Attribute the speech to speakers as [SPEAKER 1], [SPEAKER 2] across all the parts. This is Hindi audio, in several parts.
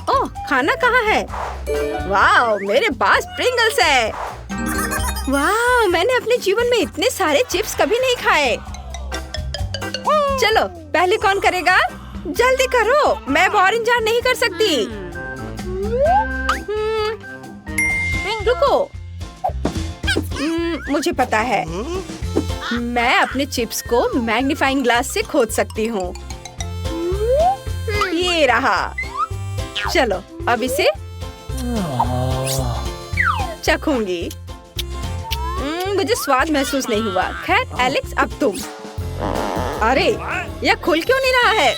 [SPEAKER 1] ओह, खाना कहाँ है? वाह, मेरे पास प्रिंगल्स है। वाह, मैंने अपने जीवन में इतने सारे चिप्स कभी नहीं खाए। चलो, पहले कौन करेगा? जल्दी करो, मैं अब और इंतजार नहीं कर सकती। रुको, मुझे पता है। मैं अपने चिप्स को मैग्नीफाइंग ग्लास से खोद सकती हूँ। ये रहा। चलो, अब इसे चखूंगी। मुझे स्वाद महसूस नहीं हुआ। खैर, एलेक्स, अब तुम। अरे, यह खुल क्यों नहीं रहा है?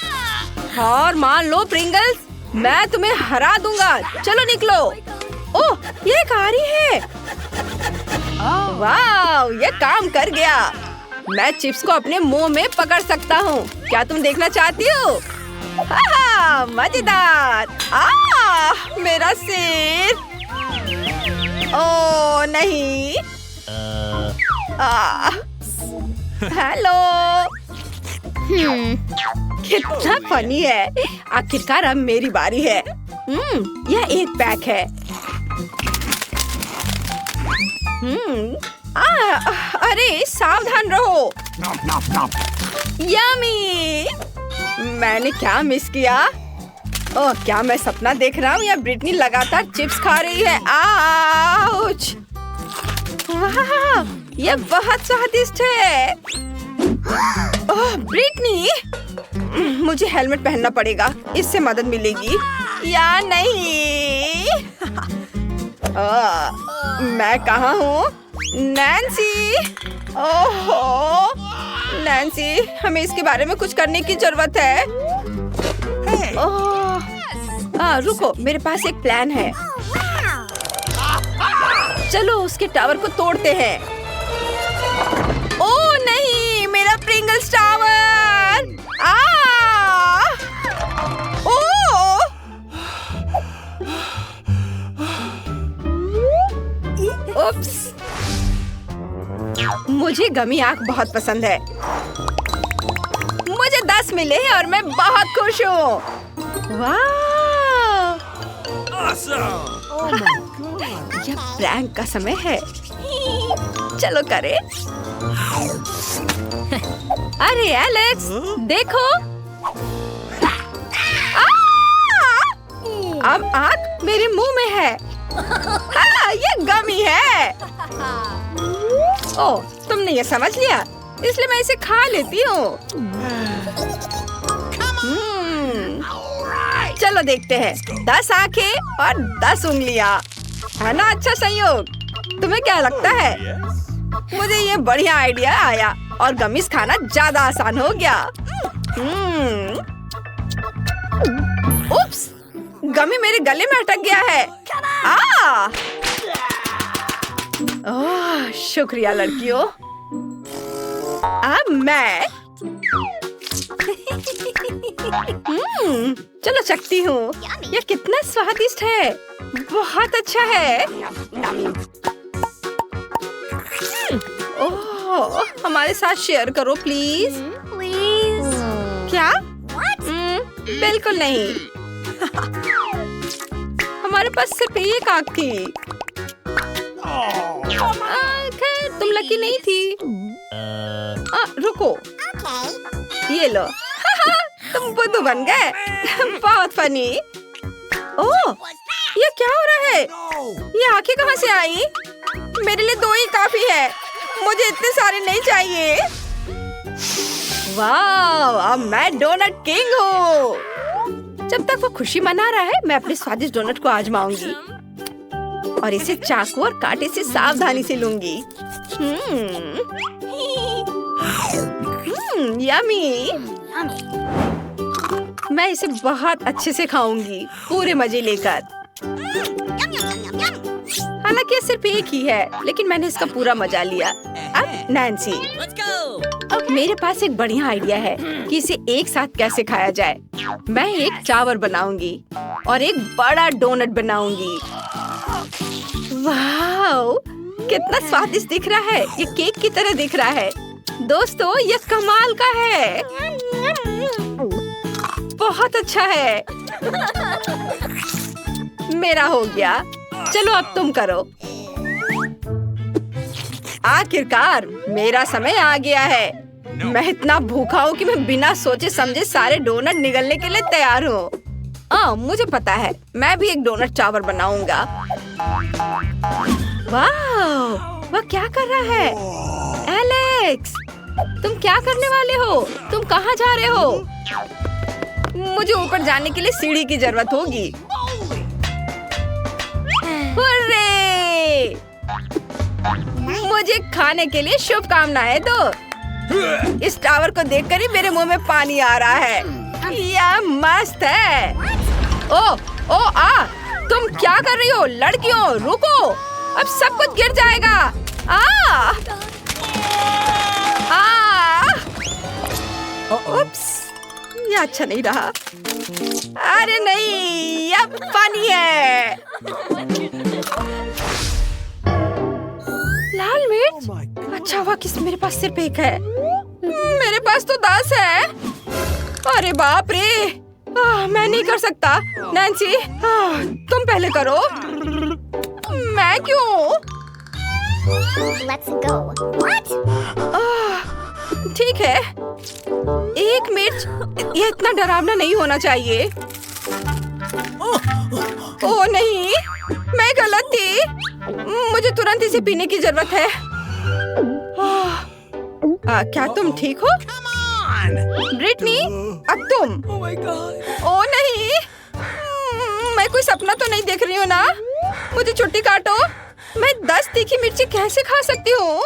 [SPEAKER 1] और मान लो प्रिंगल्स, मैं तुम्हें हरा दूंगा। चलो निकलो। ओह, ये कारी है। वाह, ये काम कर गया। मैं चिप्स को अपने मुंह में पकड़ सकता हूँ। क्या तुम देखना चाहती हो? हाँ, मजेदार। मेरा सिर। ओह नहीं। हेलो। कितना फनी है। आखिरकार अब मेरी बारी है। यह एक पैक है। अरे, सावधान रहो। यम्मी। मैंने क्या मिस किया? ओह, क्या मैं सपना देख रहा हूँ या ब्रिटनी लगातार चिप्स खा रही है? आउच! वाह, ये बहुत स्वादिष्ट है। ओह, ब्रिटनी, मुझे हेलमेट पहनना पड़ेगा। इससे मदद मिलेगी या नहीं? मैं कहाँ हूँ? नैन्सी! ओहो, नैन्सी, हमें इसके बारे में कुछ करने की जरूरत है। रुको, मेरे पास एक प्लान है। चलो, उसके टावर को तोड़ते हैं। ओह नहीं, मेरा प्रिंगल्स टावर! ओह! उप्स! मुझे गमी आंख बहुत पसंद है। मुझे 10 मिले हैं और मैं बहुत खुश हूँ। वाह! यह प्रैंक का समय है। चलो करें। अरे एलेक्स, देखो। अब आंख मेरे मुंह में है। ये गमी है। ओह, तुमने ये समझ लिया, इसलिए मैं इसे खा लेती हूँ। चलो देखते हैं। 10 आंखें और 10 उंगलियाँ, है ना? अच्छा संयोग। तुम्हें क्या लगता है? मुझे ये बढ़िया आइडिया आया और गमीज खाना ज्यादा आसान हो गया। उप्स, गमी मेरे गले में अटक गया है। ओह, शुक्रिया लड़कियों। अब मैं चलो चखती हूँ। यह कितना स्वादिष्ट है। बहुत अच्छा है। ओह, हमारे साथ शेयर करो प्लीज। क्या? बिल्कुल नहीं। हमारे पास सिर्फ एक आंख थी। खैर, तुम लकी नहीं थी। रुको, ये लो। तुम बुद्धू बन गए। बहुत फनी। ओह, ये क्या हो रहा है? ये आंखें कहाँ से आई? मेरे लिए 2 ही काफी है। मुझे इतने सारे नहीं चाहिए। वाह, अब मैं डोनट किंग हूँ। जब तक वो खुशी मना रहा है, मैं अपने स्वादिष्ट डोनट को आजमाऊंगी और इसे चाकू और कांटे से सावधानी से लूंगी। यम्मी। मैं इसे बहुत अच्छे से खाऊंगी, पूरे मजे लेकर। हालांकि ये सिर्फ एक ही है, लेकिन मैंने इसका पूरा मजा लिया। अब नैन्सी, मेरे पास एक बढ़िया आइडिया है कि इसे एक साथ कैसे खाया जाए। मैं एक टावर बनाऊंगी और एक बड़ा डोनट बनाऊंगी। वाह, कितना स्वादिष्ट दिख रहा है। ये केक की तरह दिख रहा है। दोस्तों, ये कमाल का है। बहुत अच्छा है। मेरा हो गया। चलो अब तुम करो। आखिरकार मेरा समय आ गया है। मैं इतना भूखा हूँ कि मैं बिना सोचे समझे सारे डोनट निगलने के लिए तैयार हूँ। मुझे पता है, मैं भी एक डोनट टावर बनाऊंगा। वाह, वह क्या कर रहा है? एलेक्स, तुम क्या करने वाले हो? तुम कहाँ जा रहे हो? मुझे ऊपर जाने के लिए सीढ़ी की जरूरत होगी। हुर्रे! मुझे खाने के लिए शुभकामनाएं दो। इस टावर को देखकर ही मेरे मुंह में पानी आ रहा है। यह मस्त है। तुम क्या कर रही हो? लड़कियों, रुको, अब सब कुछ गिर जाएगा। उप्स, ये अच्छा नहीं रहा। अरे नहीं, अब पानी है। लाल मिर्च? अच्छा हुआ कि मेरे पास सिर्फ एक है। मेरे पास तो 10 है। अरे बाप रे, मैं नहीं कर सकता। नैन्सी, तुम पहले करो। मैं क्यों?
[SPEAKER 2] Let's go. What?
[SPEAKER 1] ठीक है। एक मिर्च, ये इतना डरावना नहीं होना चाहिए। ओह नहीं, मैं गलत थी। मुझे तुरंत इसे पीने की जरूरत है। क्या तुम ठीक हो? ब्रिटनी, अब तुम। ओह नहीं, मैं कोई सपना तो नहीं देख रही हूँ ना? मुझे छुट्टी काटो। मैं 10 तीखी मिर्ची कैसे खा सकती हूँ?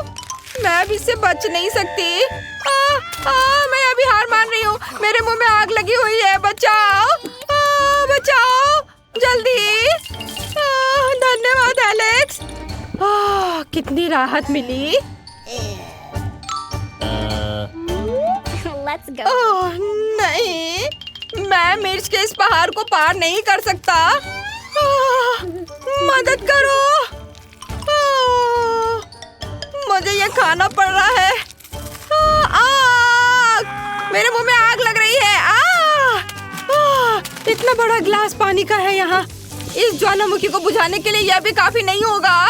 [SPEAKER 1] मैं अब इससे बच नहीं सकती। मैं अभी हार मान रही हूँ। मेरे मुंह में आग लगी हुई है। बचाओ, बचाओ, जल्दी। धन्यवाद एलेक्स। कितनी राहत मिली।
[SPEAKER 2] Let's go.
[SPEAKER 1] नहीं, मैं मिर्च के इस पहाड़ को पार नहीं कर सकता। मदद करो। मुझे ये खाना पड़ रहा है। आग! मेरे मुंह में आग लग रही है। इतना बड़ा गिलास पानी का है यहाँ। इस ज्वालामुखी को बुझाने के लिए यह भी काफी नहीं होगा।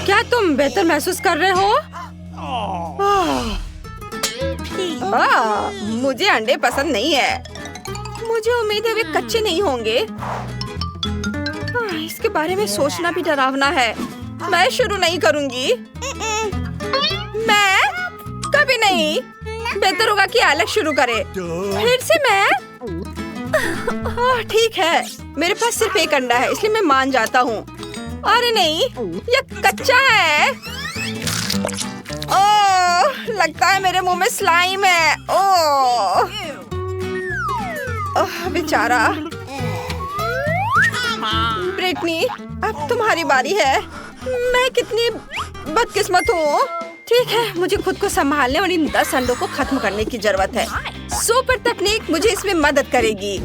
[SPEAKER 1] क्या तुम बेहतर महसूस कर रहे हो? मुझे अंडे पसंद नहीं है। मुझे उम्मीद है वे कच्चे नहीं होंगे। इसके बारे में सोचना भी डरावना है। मैं शुरू नहीं करूंगी। मैं कभी नहीं। बेहतर होगा कि एलेक्स शुरू करे। फिर से मैं? ठीक है, मेरे पास सिर्फ एक अंडा है, इसलिए मैं मान जाता हूँ। अरे नहीं, यह कच्चा है। ओह, लगता है मेरे मुंह में स्लाइम है। ओह, बेचारा। ब्रिटनी, अब तुम्हारी बारी है। मैं कितनी बदकिस्मत हूँ। ठीक है, मुझे खुद को संभालने और इन 10 अंडों को खत्म करने की जरूरत है। सुपर तकनीक मुझे इसमें मदद करेगी।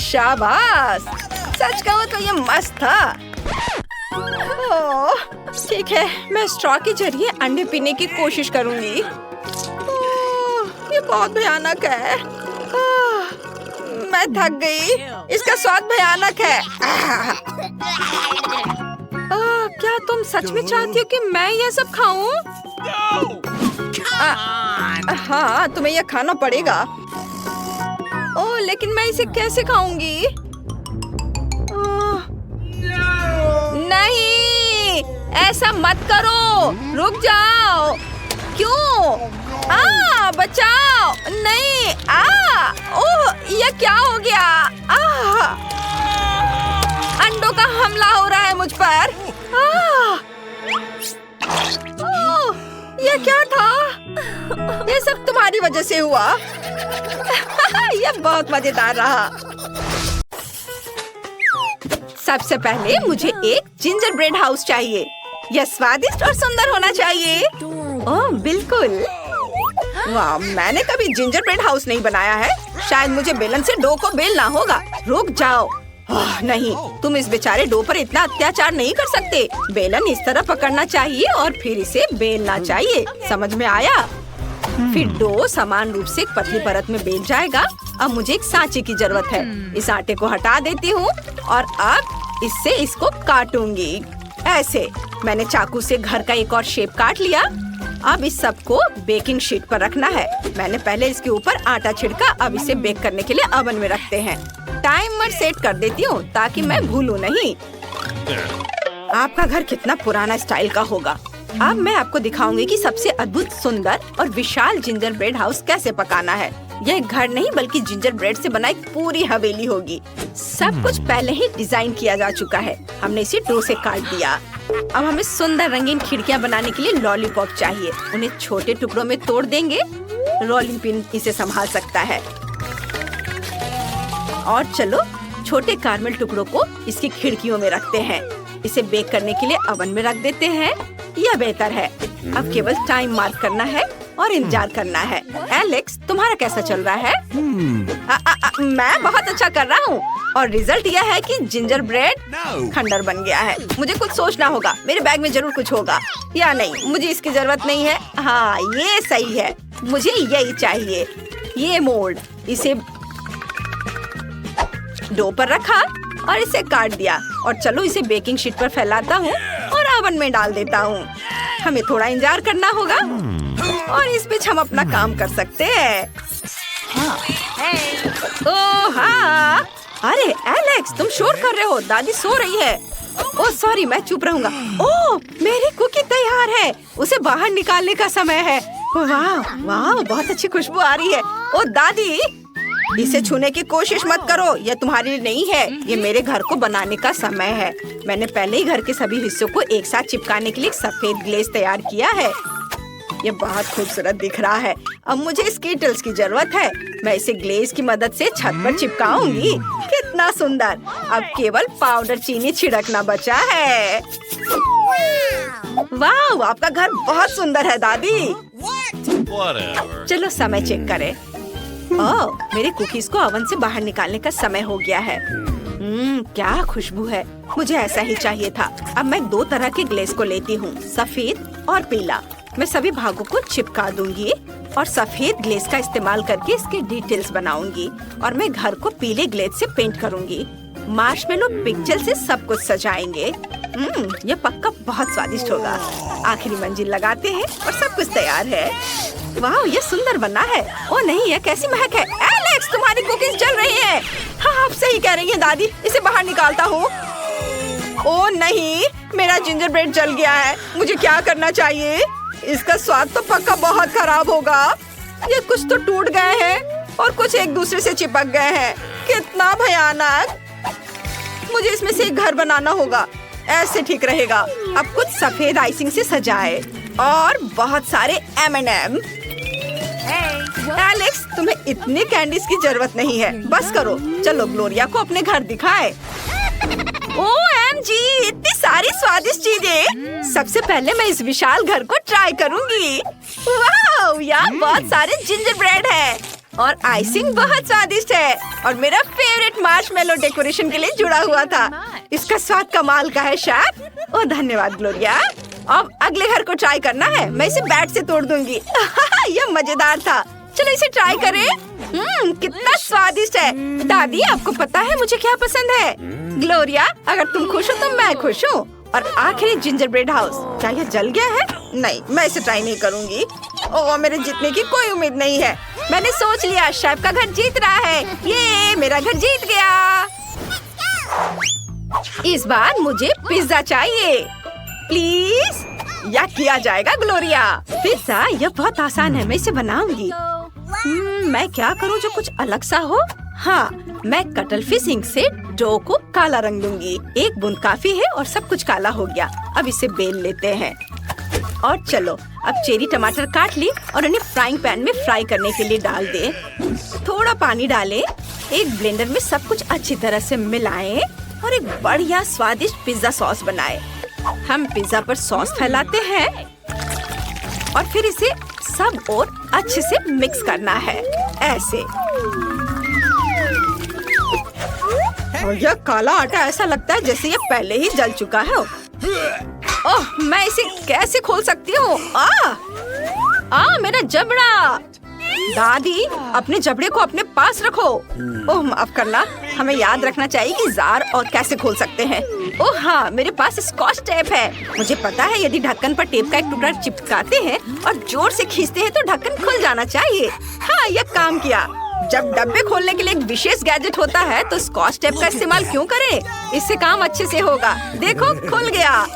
[SPEAKER 1] शाबाश, सच कहूँ तो ये मस्त था। ठीक है, मैं स्ट्रॉ के जरिए अंडे पीने की कोशिश करूंगी। ये बहुत भयानक है। मैं थक गई। इसका स्वाद भयानक है। क्या तुम सच में चाहती हो कि मैं ये सब खाऊं? हाँ, तुम्हें यह खाना पड़ेगा। ओह, लेकिन मैं इसे कैसे खाऊंगी? नहीं, ऐसा मत करो। रुक जाओ। क्यों? बचाओ। नहीं। ओह, ये क्या हो गया? अंडों का हमला हो रहा है मुझ पर। ओह, ये क्या था? ये सब तुम्हारी वजह से हुआ। यह बहुत मजेदार रहा। सबसे पहले मुझे एक जिंजर ब्रेड हाउस चाहिए। यह स्वादिष्ट और सुंदर होना चाहिए। ओह, बिल्कुल। वाह, मैंने कभी जिंजर ब्रेड हाउस नहीं बनाया है। शायद मुझे बेलन से डो को बेलना होगा। रुक जाओ, नहीं, तुम इस बेचारे डो पर इतना अत्याचार नहीं कर सकते। बेलन इस तरह पकड़ना चाहिए और फिर इसे बेलना चाहिए। समझ में आया? फिर डो समान रूप से एक पतली परत में बेल जाएगा। अब मुझे एक सांचे की जरूरत है। इस आटे को हटा देती हूँ और अब इससे इसको काटूंगी। ऐसे मैंने चाकू से घर का एक और शेप काट लिया। अब इस सब को बेकिंग शीट पर रखना है। मैंने पहले इसके ऊपर आटा छिड़का। अब इसे बेक करने के लिए ओवन में रखते हैं। टाइमर सेट कर देती हूँ ताकि मैं भूलूं नहीं। आपका घर कितना पुराना स्टाइल का होगा। अब मैं आपको दिखाऊंगी कि सबसे अद्भुत, सुंदर और विशाल जिंजर ब्रेड हाउस कैसे पकाना है। यह एक घर नहीं बल्कि जिंजर ब्रेड से बना एक पूरी हवेली होगी। सब कुछ पहले ही डिजाइन किया जा चुका है। हमने इसे डो से काट दिया। अब हमें सुंदर रंगीन खिड़कियां बनाने के लिए लॉलीपॉप चाहिए। उन्हें छोटे टुकड़ों में तोड़ देंगे। रोलिंग पिन इसे संभाल सकता है। और चलो छोटे कारमेल टुकड़ों को इसकी खिड़कियों में रखते हैं। इसे बेक करने के लिए ओवन में रख देते हैं। यह बेहतर है। अब केवल टाइम मार्क करना है और इंतजार करना है। एलेक्स, तुम्हारा कैसा चल रहा है? मैं बहुत अच्छा कर रहा हूँ और रिजल्ट यह है कि जिंजर ब्रेड खंडर बन गया है। मुझे कुछ सोचना होगा। मेरे बैग में जरूर कुछ होगा या नहीं, मुझे इसकी जरूरत नहीं है। हाँ, ये सही है। मुझे यही चाहिए। ये मोल्ड, इसे डो पर रखा और इसे काट दिया। और चलो इसे बेकिंग शीट पर फैलाता हूँ और ओवन में डाल देता हूँ। हमें थोड़ा इंतजार करना होगा और इस बीच हम अपना काम कर सकते हैं। ओह हाँ, अरे एलेक्स, तुम शोर कर रहे हो। दादी सो रही है। ओह सॉरी, मैं चुप रहूंगा। ओह, मेरी कुकी तैयार है। उसे बाहर निकालने का समय है। वाह वाह, बहुत अच्छी खुशबू आ रही है। ओह दादी, इसे छूने की कोशिश मत करो। यह तुम्हारे लिए नहीं है। ये मेरे घर को बनाने का समय है। मैंने पहले ही घर के सभी हिस्सों को एक साथ चिपकाने के लिए एक सफेद ग्लेज तैयार किया है। ये बहुत खूबसूरत दिख रहा है। अब मुझे स्कीटल्स की जरूरत है। मैं इसे ग्लेज की मदद से छत पर चिपकाऊंगी। कितना सुंदर। अब केवल पाउडर चीनी छिड़कना बचा है। वाह, आपका घर बहुत सुंदर है दादी। चलो समय चेक करें। ओह, मेरे कुकीज को ओवन से बाहर निकालने का समय हो गया है। क्या खुशबू है। मुझे ऐसा ही चाहिए था। अब मैं दो तरह के ग्लेज को लेती हूँ, सफेद और पीला। मैं सभी भागों को चिपका दूंगी और सफेद ग्लेज का इस्तेमाल करके इसके डिटेल्स बनाऊंगी। और मैं घर को पीले ग्लेज से पेंट करूंगी। मार्शमेलो पिक्चर से सब कुछ सजाएंगे। ये पक्का बहुत स्वादिष्ट होगा। आखिरी मंजिल लगाते हैं और सब कुछ तैयार है। वाह, ये सुंदर बना है। ओ नहीं, ये कैसी महक है। एलेक्स, तुम्हारी कुकीज जल रही हैं। हाँ, आप सही कह रही हैं दादी। इसे बाहर निकालता हूँ। ओ नहीं, मेरा जिंजर ब्रेड जल गया है। मुझे क्या करना चाहिए? इसका स्वाद तो पक्का बहुत खराब होगा। ये कुछ तो टूट गए हैं और कुछ एक दूसरे से चिपक गए हैं। कितना भयानक। मुझे इसमें से एक घर बनाना होगा। ऐसे ठीक रहेगा। अब कुछ सफेद आइसिंग से सजाए और बहुत सारे M&M। एलेक्स, तुम्हें इतने कैंडीज की जरूरत नहीं है। बस करो। चलो ग्लोरिया को अपने घर दिखाए। OMG, इतनी सारी स्वादिष्ट चीजें। सबसे पहले मैं इस विशाल घर को ट्राई करूंगी। वाह, यहाँ बहुत सारे जिंजर ब्रेड है और आइसिंग बहुत स्वादिष्ट है। और मेरा फेवरेट मार्शमेलो डेकोरेशन के लिए जुड़ा हुआ था। इसका स्वाद कमाल का है शेफ। ओह धन्यवाद ग्लोरिया। अब अगले घर को ट्राई करना है। मैं इसे बैट से तोड़ दूंगी। यह मजेदार था। चलो इसे ट्राई करें। कितना स्वादिष्ट है। दादी, आपको पता है मुझे क्या पसंद है? ग्लोरिया, अगर तुम खुश हो तो मैं खुश हूँ। और आखिरी जिंजर ब्रेड हाउस। क्या यह जल गया है? नहीं, मैं इसे ट्राई नहीं करूँगी। ओह, मेरे जीतने की कोई उम्मीद नहीं है। मैंने सोच लिया, शेफ का घर जीत रहा है। ये मेरा घर जीत गया। इस बार मुझे पिज्जा चाहिए प्लीज। या किया जाएगा ग्लोरिया। पिज्जा, यह बहुत आसान है। मैं इसे बनाऊंगी। मैं क्या करूं जो कुछ अलग सा हो? हाँ, मैं कटल फिश इंक से डो को काला रंग दूंगी। एक बूंद काफी है और सब कुछ काला हो गया। अब इसे बेल लेते हैं। और चलो, अब चेरी टमाटर काट ली और उन्हें फ्राइंग पैन में फ्राई करने के लिए डाल दे। थोड़ा पानी डालें। एक ब्लेंडर में सब कुछ अच्छी तरह से मिलाएं और एक बढ़िया स्वादिष्ट पिज्जा सॉस बनाएं। हम पिज्जा पर सॉस फैलाते हैं और फिर इसे सब और अच्छे से मिक्स करना है। ऐसे। और यह काला आटा ऐसा लगता है जैसे ये पहले ही जल चुका है। ओह, मैं इसे कैसे खोल सकती हूँ? मेरा जबड़ा। दादी, अपने जबड़े को अपने पास रखो। ओह, माफ करना, हमें याद रखना चाहिए कि जार और कैसे खोल सकते हैं। ओह हाँ, मेरे पास स्कॉच टेप है। मुझे पता है यदि ढक्कन पर टेप का एक टुकड़ा चिपकाते हैं और जोर से खींचते हैं तो ढक्कन खुल जाना चाहिए। हाँ, यह काम किया। जब डब्बे खोलने के लिए एक विशेष गैजेट होता है तो स्कॉच टेप का इस्तेमाल क्यों करें? इससे काम अच्छे से होगा। देखो, खुल गया।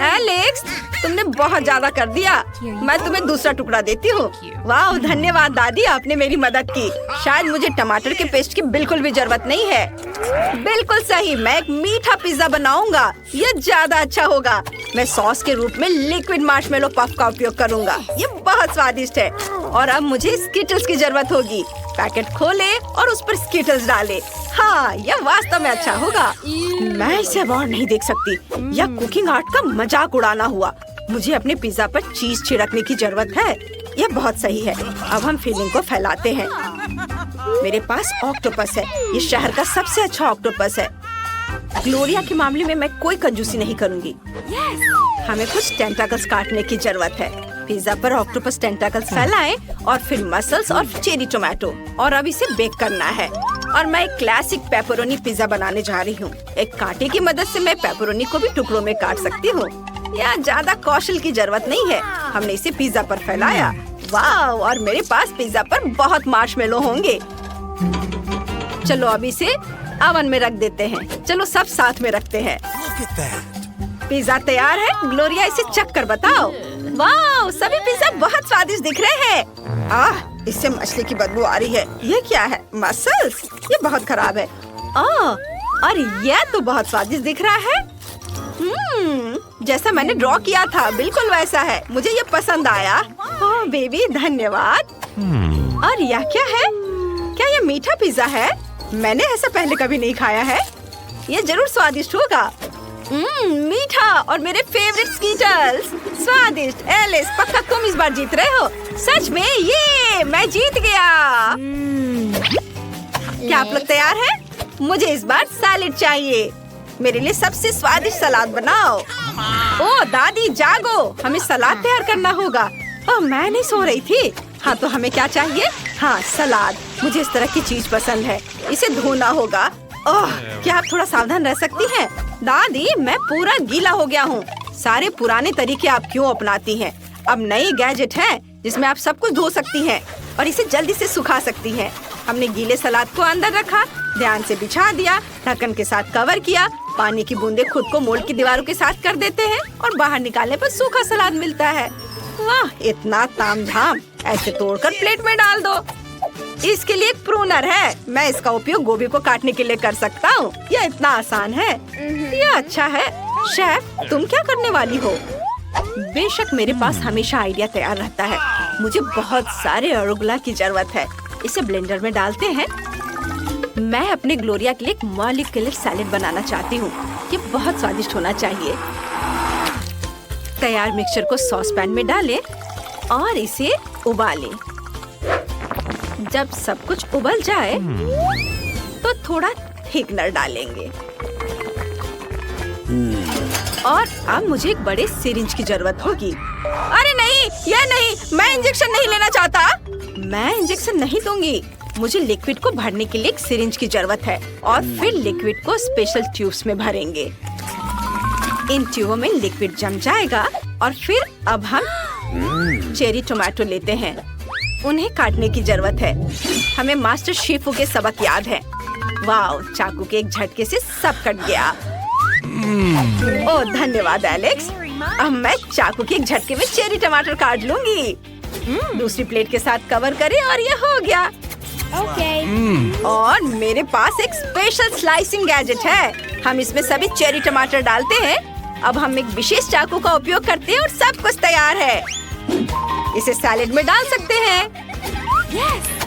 [SPEAKER 1] एलेक्स, तुमने बहुत ज्यादा कर दिया। मैं तुम्हें दूसरा टुकड़ा देती हूँ। वाह, धन्यवाद दादी, आपने मेरी मदद की। शायद मुझे टमाटर के पेस्ट की बिल्कुल भी जरूरत नहीं है। बिल्कुल सही, मैं एक मीठा पिज्जा बनाऊंगा। यह ज्यादा अच्छा होगा। मैं सॉस के रूप में लिक्विड मार्शमेलो पफ का उपयोग करूंगा। ये बहुत स्वादिष्ट है। और अब मुझे स्किटल्स की जरूरत होगी। पैकेट खोले और उस पर स्किटल्स डाले। हाँ, यह वास्तव में अच्छा होगा। मैं इसे और नहीं देख सकती। यह कुकिंग आर्ट का मजाक उड़ाना हुआ। मुझे अपने पिज्जा पर चीज छिड़कने की जरूरत है। यह बहुत सही है। अब हम फिलिंग को फैलाते हैं। मेरे पास ऑक्टोपस है। ये शहर का सबसे अच्छा ऑक्टोपस है। ग्लोरिया के मामले में मैं कोई कंजूसी नहीं करूंगी। हमें कुछ टेंटाकल्स काटने की जरूरत है। पिज्जा पर ऑक्टोपस टेंटाकल्स फैलाएं और फिर मसल्स और चेरी टोमेटो, और अब इसे बेक करना है। और मैं एक क्लासिक पेपरोनी पिज्जा बनाने जा रही हूँ। एक कांटे की मदद से मैं पेपरोनी को भी टुकड़ों में काट सकती हूँ। यहाँ ज्यादा कौशल की जरूरत नहीं है। हमने इसे पिज्जा पर फैलाया। वाह, और मेरे पास पिज्जा पर बहुत मार्शमेलो होंगे। चलो अब इसे ओवन में रख देते हैं। चलो सब साथ में रखते हैं। पिज्जा तैयार है। ग्लोरिया, इसे चख कर बताओ। वाह, सभी पिज्जा बहुत स्वादिष्ट दिख रहे हैं। इससे मछली की बदबू आ रही है। ये क्या है? मसल्स? ये बहुत खराब है। और यह तो बहुत स्वादिष्ट दिख रहा है। जैसा मैंने ड्रॉ किया था, बिल्कुल वैसा है। मुझे ये पसंद आया। ओह बेबी, धन्यवाद। और यह क्या है? क्या यह मीठा पिज्जा है? मैंने ऐसा पहले कभी नहीं खाया है। ये जरूर स्वादिष्ट होगा। मीठा और मेरे फेवरेट स्कीटल्स। स्वादिष्ट। एलिस, पक्का तुम इस बार जीत रहे हो। सच में? ये मैं जीत गया। क्या आप लोग तैयार हैं? मुझे इस बार सैलेड चाहिए। मेरे लिए सबसे स्वादिष्ट सलाद बनाओ। ओह दादी, जागो, हमें सलाद तैयार करना होगा। ओह, मैं नहीं सो रही थी। हाँ, तो हमें क्या चाहिए? हाँ, सलाद। मुझे इस तरह की चीज पसंद है। इसे धोना होगा। ओह, क्या आप थोड़ा सावधान रह सकती हैं? दादी, मैं पूरा गीला हो गया हूँ। सारे पुराने तरीके आप क्यों अपनाती हैं? अब नई गैजेट है जिसमें आप सब कुछ धो सकती हैं और इसे जल्दी से सुखा सकती हैं। हमने गीले सलाद को अंदर रखा, ध्यान से बिछा दिया, ढक्कन के साथ कवर किया। पानी की बूंदें खुद को मोल्ड की दीवारों के साथ कर देते हैं और बाहर निकालने पर सूखा सलाद मिलता है। वाह, इतना तामझाम। ऐसे तोड़कर प्लेट में डाल दो। इसके लिए एक प्रूनर है। मैं इसका उपयोग गोभी को काटने के लिए कर सकता हूँ। यह इतना आसान है। यह अच्छा है। शेफ, तुम क्या करने वाली हो? बेशक मेरे पास हमेशा आइडिया तैयार रहता है। मुझे बहुत सारे अरुगुला की जरूरत है। इसे ब्लेंडर में डालते हैं। मैं अपने ग्लोरिया के लिए एक मॉलिक्यूलर सैलेड बनाना चाहती हूँ। ये बहुत स्वादिष्ट होना चाहिए। तैयार मिक्सचर को सॉस पैन में डालें और इसे उबालें। जब सब कुछ उबल जाए तो थोड़ा थिकनर डालेंगे। और अब मुझे एक बड़े सिरिंज की जरूरत होगी। अरे नहीं, यह नहीं, मैं इंजेक्शन नहीं लेना चाहता। मैं इंजेक्शन नहीं दूंगी। मुझे लिक्विड को भरने के लिए एक सिरिंज की जरूरत है और फिर लिक्विड को स्पेशल ट्यूब्स में भरेंगे। इन ट्यूबों में लिक्विड जम जाएगा और फिर अब हम चेरी टोमेटो लेते हैं। उन्हें काटने की जरूरत है। हमें मास्टर शेफों के सबक याद है। वाह, चाकू के एक झटके से सब कट गया। ओह धन्यवाद एलेक्स। अब मैं चाकू के एक झटके में चेरी टमाटर काट लूंगी। दूसरी प्लेट के साथ कवर करें और ये हो गया। और मेरे पास एक स्पेशल स्लाइसिंग गैजेट है। हम इसमें सभी चेरी टमाटर डालते हैं। अब हम एक विशेष चाकू का उपयोग करते हैं और सब कुछ तैयार है। इसे सैलेड में डाल सकते हैं।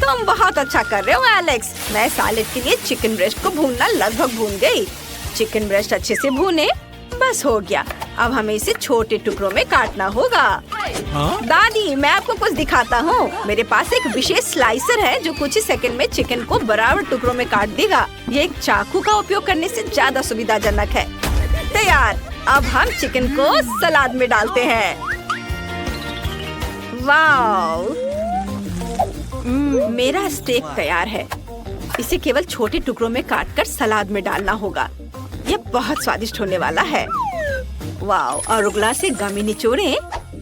[SPEAKER 1] तुम बहुत अच्छा कर रहे हो एलेक्स। मैं सैलेड के लिए चिकन ब्रेस्ट को भूनना लगभग भून गई। चिकन ब्रेस्ट अच्छे से भूने, बस हो गया। अब हमें इसे छोटे टुकड़ों में काटना होगा। दादी, मैं आपको कुछ दिखाता हूँ। मेरे पास एक विशेष स्लाइसर है जो कुछ ही सेकंड में चिकन को बराबर टुकड़ों में काट देगा। ये एक चाकू का उपयोग करने से ज्यादा सुविधाजनक है। तैयार। अब हम चिकन को सलाद में डालते हैं। वाव, मेरा स्टेक तैयार है। इसे केवल छोटे टुकड़ों में काटकर सलाद में डालना होगा। यह बहुत स्वादिष्ट होने वाला है। वाव, अरुगला से गमी निचोड़ें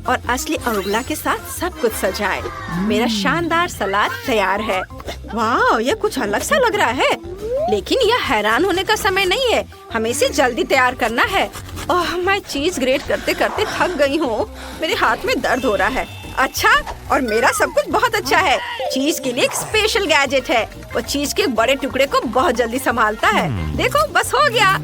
[SPEAKER 1] और असली अरुगला के साथ सब कुछ सजाएं। मेरा शानदार सलाद तैयार है। वाव, यह कुछ अलग सा लग रहा है, लेकिन यह हैरान होने का समय नहीं है। हमें इसे जल्दी तैयार करना है। ओह, मैं चीज ग्रेट करते करते थक गई हूँ। मेरे हाथ में दर्द हो रहा है। अच्छा, और मेरा सब कुछ बहुत अच्छा है। चीज के लिए एक स्पेशल गैजेट है। वो चीज के बड़े टुकड़े को बहुत जल्दी संभालता है। देखो, बस हो गया।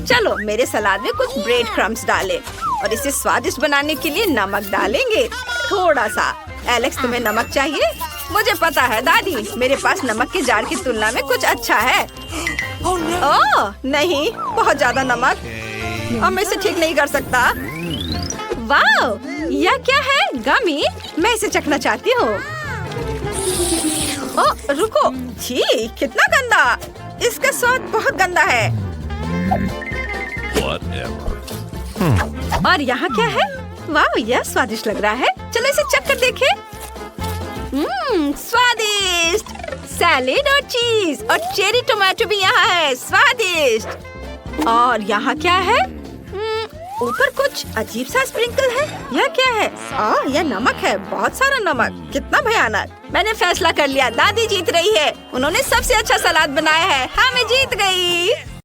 [SPEAKER 1] चलो, मेरे सलाद में कुछ ब्रेड क्रम्स डालें और इसे स्वादिष्ट बनाने के लिए नमक डालेंगे, थोड़ा सा। एलेक्स, तुम्हें नमक चाहिए? मुझे पता है दादी, मेरे पास नमक के जार की तुलना में कुछ अच्छा है। ओह नहीं, बहुत ज्यादा नमक। अब मैं इसे ठीक नहीं कर सकता। वाह, यह क्या है? गमी, मैं इसे चखना चाहती हूँ। ओह रुको, छी, कितना गंदा। इसका स्वाद बहुत गंदा है। और यहाँ क्या है? वाह, यह स्वादिष्ट लग रहा है। चलो इसे चख कर देखें। स्वादिष्ट। सैलेड और चीज और चेरी टोमेटो भी यहाँ है। स्वादिष्ट। और यहाँ क्या है? ऊपर कुछ अजीब सा स्प्रिंकल है। यह क्या है? यह नमक है, बहुत सारा नमक। कितना भयानक। मैंने फैसला कर लिया, दादी जीत रही है। उन्होंने सबसे अच्छा सलाद बनाया है। हाँ, मैं जीत गई।